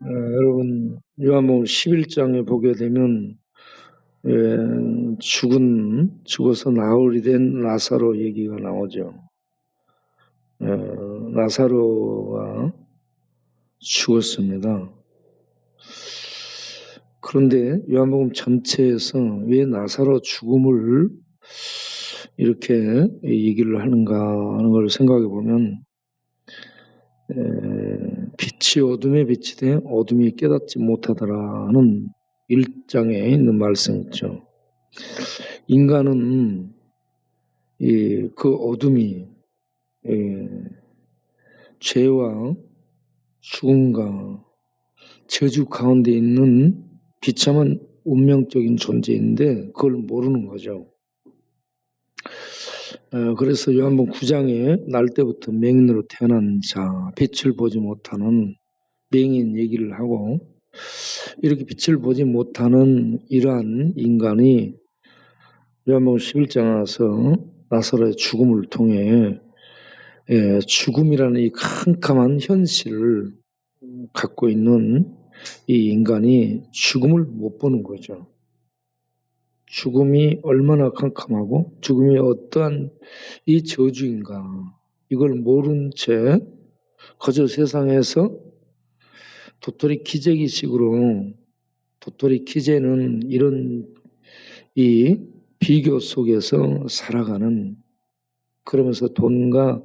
여러분, 요한복음 11장에 보게 되면 죽어서 나흘이 된 라사로 얘기가 나오죠. 라사로가 죽었습니다. 그런데 요한복음 전체에서 왜 라사로 죽음을 이렇게 얘기를 하는가 하는 걸 생각해 보면, 빛이 어둠에 빛이 돼 어둠이 깨닫지 못하더라는 1장에 있는 말씀 있죠. 인간은 그 어둠이 죄와 죽음과 저주 가운데 있는 비참한 운명적인 존재인데 그걸 모르는 거죠. 그래서 요한복음 9장에 날 때부터 맹인으로 태어난 자, 빛을 보지 못하는 맹인 얘기를 하고, 이렇게 빛을 보지 못하는 이러한 인간이 요한복음 11장에 와서 나사로의 죽음을 통해 죽음이라는 이 캄캄한 현실을 갖고 있는 이 인간이 죽음을 못 보는 거죠. 죽음이 얼마나 캄캄하고 죽음이 어떠한 이 저주인가, 이걸 모른 채 거저 세상에서 도토리 키재기식으로, 도토리 키재는 이런 이 비교 속에서 살아가는, 그러면서 돈과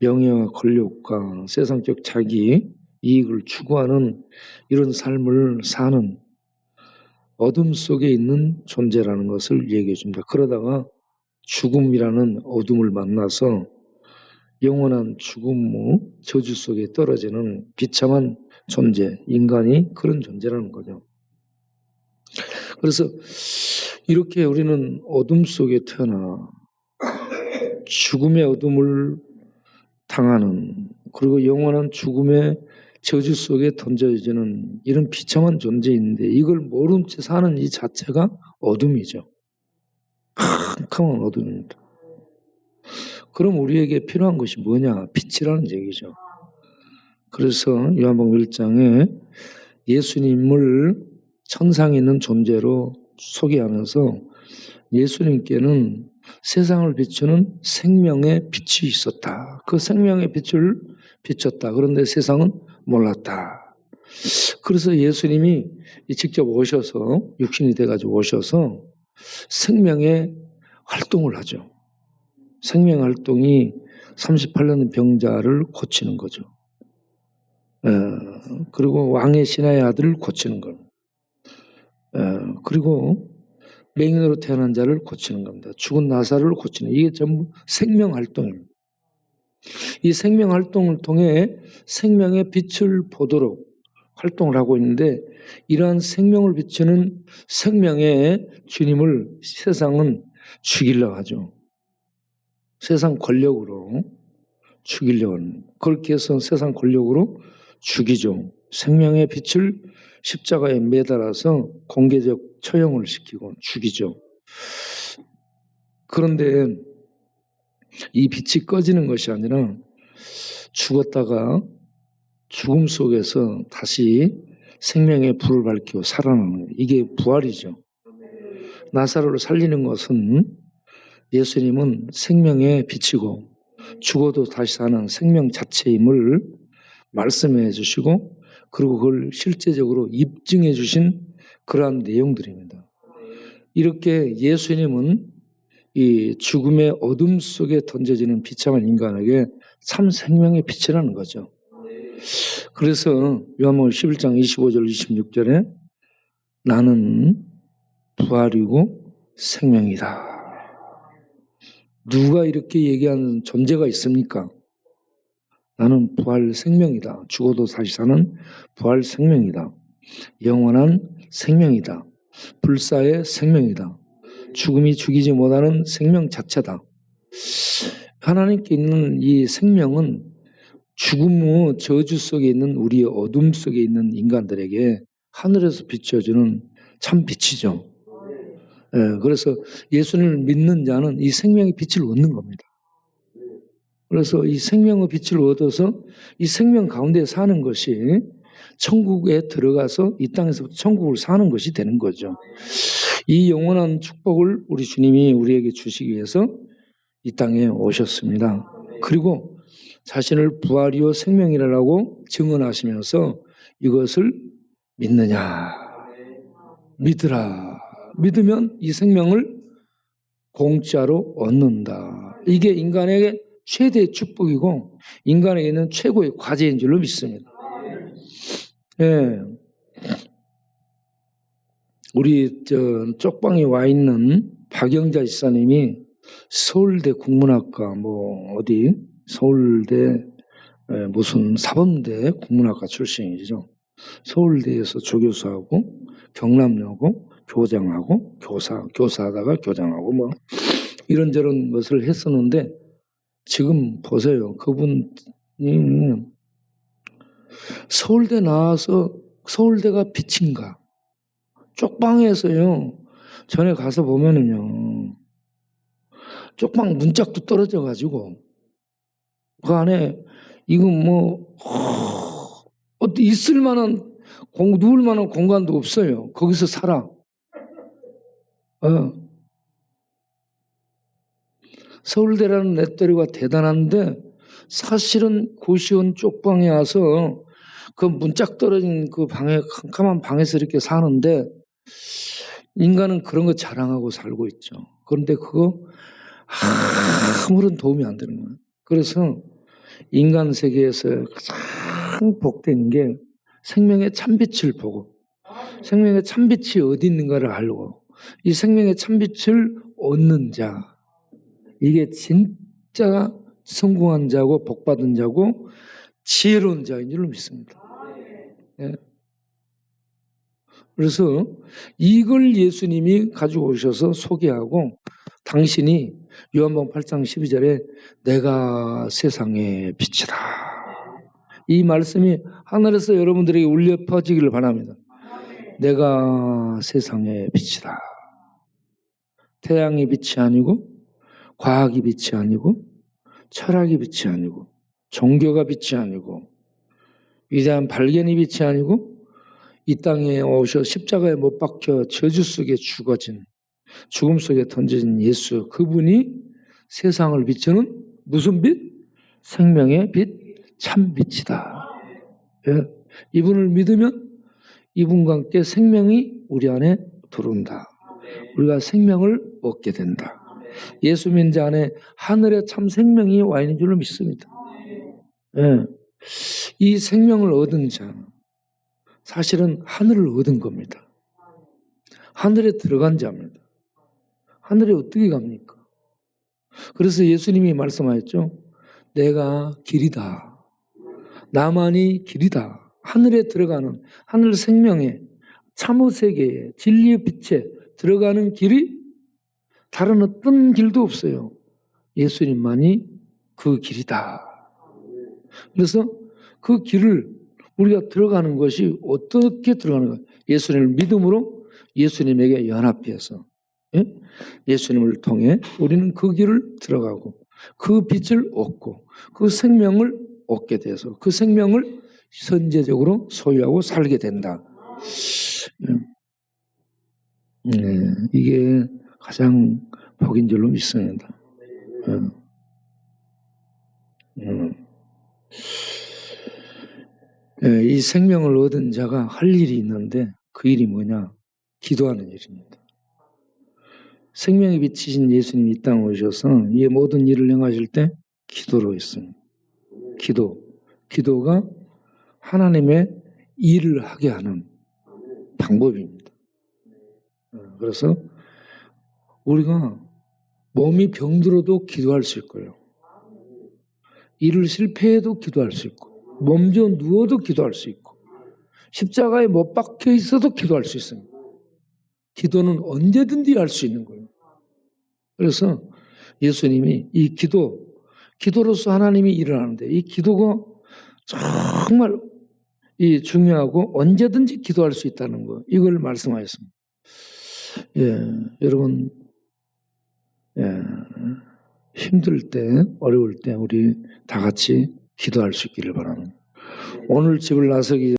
명예와 권력과 세상적 자기 이익을 추구하는 이런 삶을 사는 어둠 속에 있는 존재라는 것을 얘기해 줍니다. 그러다가 죽음이라는 어둠을 만나서 영원한 죽음의 저주 속에 떨어지는 비참한 존재, 인간이 그런 존재라는 거죠. 그래서 이렇게 우리는 어둠 속에 태어나 죽음의 어둠을 당하는, 그리고 영원한 죽음의 저주 속에 던져지는 이런 비참한 존재인데, 이걸 모른 채 사는 이 자체가 어둠이죠. 캄캄한 어둠입니다. 그럼 우리에게 필요한 것이 뭐냐? 빛이라는 얘기죠. 그래서 요한복음 1장에 예수님을 천상에 있는 존재로 소개하면서 예수님께는 세상을 비추는 생명의 빛이 있었다. 그 생명의 빛을 비췄다. 그런데 세상은 몰랐다. 그래서 예수님이 직접 오셔서, 육신이 돼가지고 오셔서 생명의 활동을 하죠. 생명 활동이 38년 병자를 고치는 거죠. 그리고 왕의 신하의 아들을 고치는 것. 그리고 맹인으로 태어난 자를 고치는 겁니다. 죽은 나사로를 고치는, 이게 전부 생명 활동입니다. 이 생명 활동을 통해 생명의 빛을 보도록 활동을 하고 있는데, 이러한 생명을 비추는 생명의 주님을 세상은 죽이려고 하죠. 세상 권력으로 죽이려고 합니다. 그렇게 해서 세상 권력으로 죽이죠. 생명의 빛을 십자가에 매달아서 공개적 처형을 시키고 죽이죠. 그런데 이 빛이 꺼지는 것이 아니라 죽었다가 죽음 속에서 다시 생명의 불을 밝히고 살아나는 거예요. 이게 부활이죠. 나사로를 살리는 것은 예수님은 생명의 빛이고 죽어도 다시 사는 생명 자체임을 말씀해 주시고, 그리고 그걸 실제적으로 입증해 주신 그러한 내용들입니다. 이렇게 예수님은 이 죽음의 어둠 속에 던져지는 비참한 인간에게 참 생명의 빛이라는 거죠. 그래서 요한복음 11장 25절 26절에 나는 부활이고 생명이다. 누가 이렇게 얘기하는 존재가 있습니까? 나는 부활 생명이다. 죽어도 다시 사는 부활 생명이다. 영원한 생명이다. 불사의 생명이다. 죽음이 죽이지 못하는 생명 자체다. 하나님께 있는 이 생명은 죽음의 저주 속에 있는, 우리의 어둠 속에 있는 인간들에게 하늘에서 비춰주는 참 빛이죠. 그래서 예수님을 믿는 자는 이 생명의 빛을 얻는 겁니다. 그래서 이 생명의 빛을 얻어서 이 생명 가운데 사는 것이 천국에 들어가서 이 땅에서 천국을 사는 것이 되는 거죠. 이 영원한 축복을 우리 주님이 우리에게 주시기 위해서 이 땅에 오셨습니다. 그리고 자신을 부활이요 생명이라고 증언하시면서 이것을 믿느냐? 믿으라. 믿으면 이 생명을 공짜로 얻는다. 이게 인간에게 최대의 축복이고 인간에게는 최고의 과제인 줄로 믿습니다. 예. 우리 쪽방에 와 있는 박영자 지사님이 서울대 국문학과 서울대 무슨 사범대 국문학과 출신이죠. 서울대에서 조교수하고 경남여고 교장하고 교사하다가 교장하고 이런저런 것을 했었는데 지금 보세요. 그분이 서울대 나와서 서울대가 빛인가? 쪽방에서요. 전에 가서 보면은요. 쪽방 문짝도 떨어져 가지고 그 안에 이건 있을 만한 누울 만한 공간도 없어요. 거기서 살아. 서울대라는 레터리가 대단한데 사실은 고시원 쪽방에 와서 그 문짝 떨어진 그 방에 캄캄한 방에서 이렇게 사는데 인간은 그런 거 자랑하고 살고 있죠. 그런데 그거 아무런 도움이 안 되는 거예요. 그래서 인간 세계에서 가장 복된 게 생명의 참빛을 보고 생명의 참빛이 어디 있는가를 알고 이 생명의 참빛을 얻는 자 이게 진짜 성공한 자고 복받은 자고 지혜로운 자인 줄로 믿습니다. 예. 그래서 이걸 예수님이 가지고 오셔서 소개하고 당신이 요한복음 8장 12절에 내가 세상의 빛이다. 이 말씀이 하늘에서 여러분들에게 울려 퍼지기를 바랍니다. 내가 세상의 빛이다. 태양의 빛이 아니고 과학이 빛이 아니고 철학이 빛이 아니고 종교가 빛이 아니고 위대한 발견이 빛이 아니고 이 땅에 오셔 십자가에 못 박혀 저주 속에 죽어진 죽음 속에 던져진 예수 그분이 세상을 비추는 무슨 빛? 생명의 빛, 참 빛이다. 예. 이분을 믿으면 이분과 함께 생명이 우리 안에 들어온다. 우리가 생명을 얻게 된다. 예수 믿는 자 안에 하늘의 참 생명이 와 있는 줄로 믿습니다. 예. 이 생명을 얻은 자 사실은 하늘을 얻은 겁니다. 하늘에 들어간 자입니다. 하늘에 어떻게 갑니까? 그래서 예수님이 말씀하셨죠. 내가 길이다. 나만이 길이다. 하늘에 들어가는 하늘 생명의 참호 세계에 진리의 빛에 들어가는 길이 다른 어떤 길도 없어요. 예수님만이 그 길이다. 그래서 그 길을 우리가 들어가는 것이 어떻게 들어가는 거예요? 예수님을 믿음으로 예수님에게 연합해서 예수님을 통해 우리는 그 길을 들어가고 그 빛을 얻고 그 생명을 얻게 돼서 그 생명을 선제적으로 소유하고 살게 된다. 이게 가장 복인 줄로 믿습니다. 이 생명을 얻은 자가 할 일이 있는데 그 일이 뭐냐? 기도하는 일입니다. 생명이 비치신 예수님이 이 땅에 오셔서 이 모든 일을 행하실 때 기도로 했습니다. 기도가 하나님의 일을 하게 하는 방법입니다. 그래서 우리가 몸이 병들어도 기도할 수 있고요. 일을 실패해도 기도할 수 있고 몸져 누워도 기도할 수 있고 십자가에 못 박혀 있어도 기도할 수 있습니다. 기도는 언제든지 할 수 있는 거예요. 그래서 예수님이 이 기도로서 하나님이 일을 하는데 이 기도가 정말 이 중요하고 언제든지 기도할 수 있다는 거 이걸 말씀하셨습니다. 여러분, 힘들 때, 어려울 때 우리 다 같이 기도할 수 있기를 바랍니다. 오늘 집을 나서기